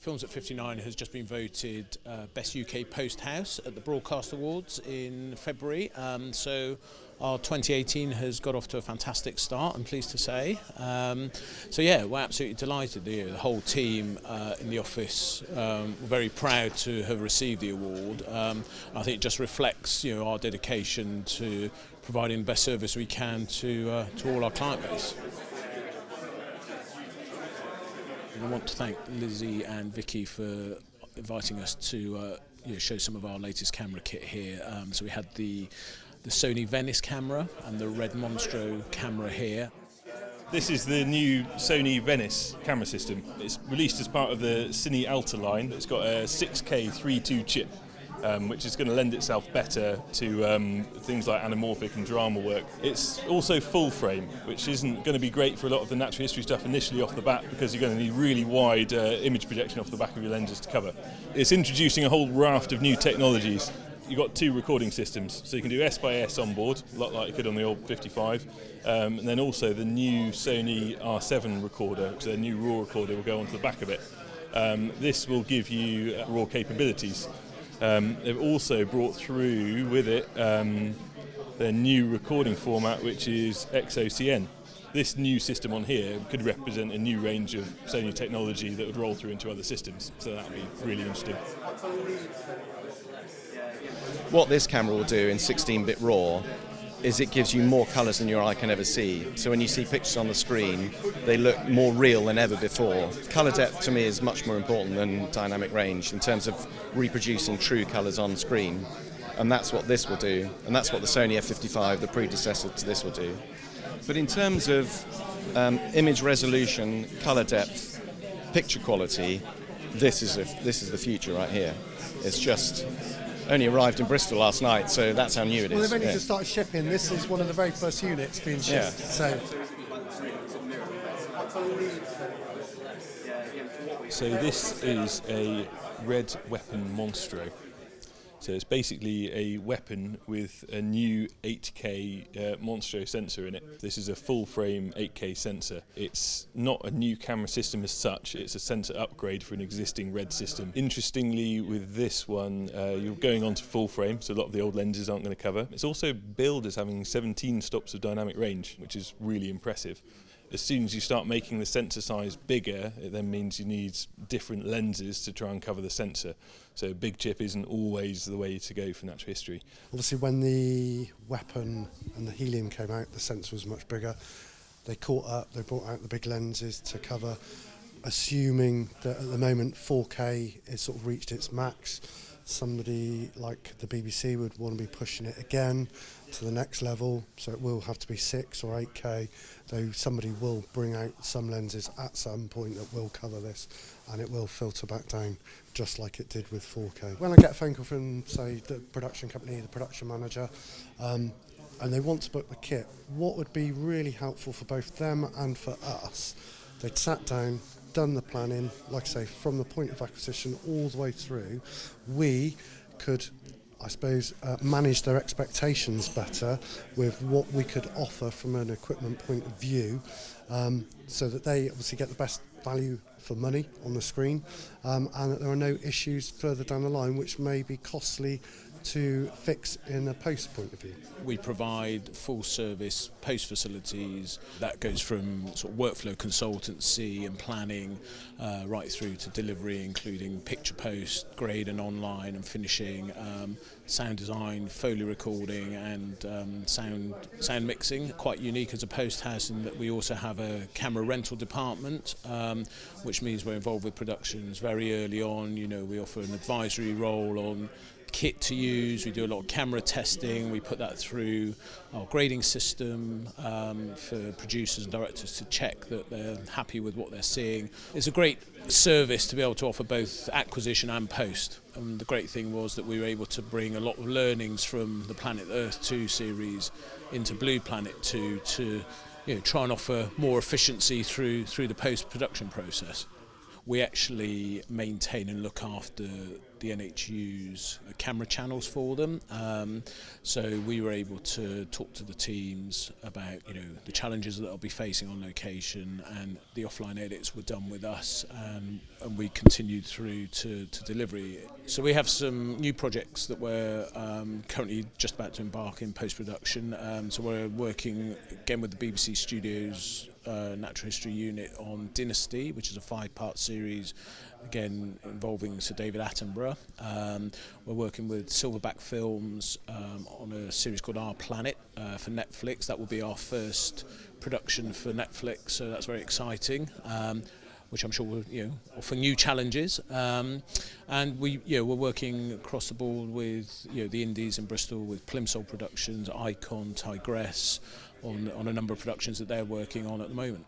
Films at 59 has just been voted Best UK Post House at the Broadcast Awards in February. So our 2018 has got off to a fantastic start, I'm pleased to say. So yeah, we're absolutely delighted. The whole team in the office, we're very proud to have received the award. I think it just reflects our dedication to providing the best service we can to all our client base. I want to thank Lizzie and Vicky for inviting us to show some of our latest camera kit here. So we had the Sony VENICE camera and the red MONSTRO camera here. This is the new Sony VENICE camera system. It's released as part of the Cine Alta line. It's got a 6K 3.2 chip, which is going to lend itself better to things like anamorphic and drama work. It's also full frame, which isn't going to be great for a lot of the natural history stuff initially off the bat, because you're going to need really wide image projection off the back of your lenses to cover. It's introducing a whole raft of new technologies. You've got two recording systems, so you can do S by S on board, a lot like you could on the old 55, and then also the new Sony R7 recorder, which is their new RAW recorder, will go onto the back of it. This will give you RAW capabilities. They've also brought through with it their new recording format, which is XOCN. This new system on here could represent a new range of Sony technology that would roll through into other systems, so that would be really interesting. What this camera will do in 16-bit RAW is it gives you more colours than your eye can ever see. So when you see pictures on the screen, they look more real than ever before. Colour depth to me is much more important than dynamic range in terms of reproducing true colours on screen. And that's what this will do. And that's what the Sony F55, the predecessor to this, will do. But in terms of image resolution, colour depth, picture quality, this is the future right here. It's just only arrived in Bristol last night, so that's how new it is. Well, they've only just started shipping. This is one of the very first units being shipped. Yeah. So this is a red weapon MONSTRO. So it's basically a weapon with a new 8K MONSTRO sensor in it. This is a full frame 8K sensor. It's not a new camera system as such, it's a sensor upgrade for an existing red system. Interestingly, with this one, you're going on to full frame, so a lot of the old lenses aren't going to cover. It's also billed as having 17 stops of dynamic range, which is really impressive. As soon as you start making the sensor size bigger, it then means you need different lenses to try and cover the sensor. So big chip isn't always the way to go for natural history. Obviously, when the weapon and the helium came out, the sensor was much bigger. They caught up, they brought out the big lenses to cover, assuming that at the moment 4K has sort of reached its max. Somebody like the BBC would want to be pushing it again to the next level, so it will have to be 6 or 8K, though somebody will bring out some lenses at some point that will cover this, and it will filter back down just like it did with 4K. When I get a phone call from, say, the production company, the production manager, and they want to book the kit, what would be really helpful for both them and for us, they'd sat down, done the planning, like I say, from the point of acquisition all the way through, we could, I suppose, manage their expectations better with what we could offer from an equipment point of view, so that they obviously get the best value for money on the screen, and that there are no issues further down the line which may be costly to fix in a post point of view. We provide full service post facilities that goes from sort of workflow consultancy and planning right through to delivery, including picture post, grade and online and finishing, sound design, Foley recording and sound mixing. Quite unique as a post house in that we also have a camera rental department, which means we're involved with productions very early on. We offer an advisory role on kit to use, we do a lot of camera testing, we put that through our grading system for producers and directors to check that they're happy with what they're seeing. It's a great service to be able to offer both acquisition and post, and the great thing was that we were able to bring a lot of learnings from the Planet Earth 2 series into Blue Planet 2 to try and offer more efficiency through the post-production process. we actually maintain and look after the NHU's camera channels for them. So we were able to talk to the teams about the challenges that they'll be facing on location, and the offline edits were done with us, and we continued through to delivery. So we have some new projects that we're currently just about to embark in post-production. So we're working again with the BBC Studios Natural History Unit on Dynasty, which is a 5-part series, again involving Sir David Attenborough. We're working with Silverback Films on a series called Our Planet for Netflix. That will be our first production for Netflix, so that's very exciting. Which I'm sure will offer new challenges, and we're working across the board with the Indies in Bristol, with Plimsoll Productions, Icon, Tigress, on a number of productions that they're working on at the moment.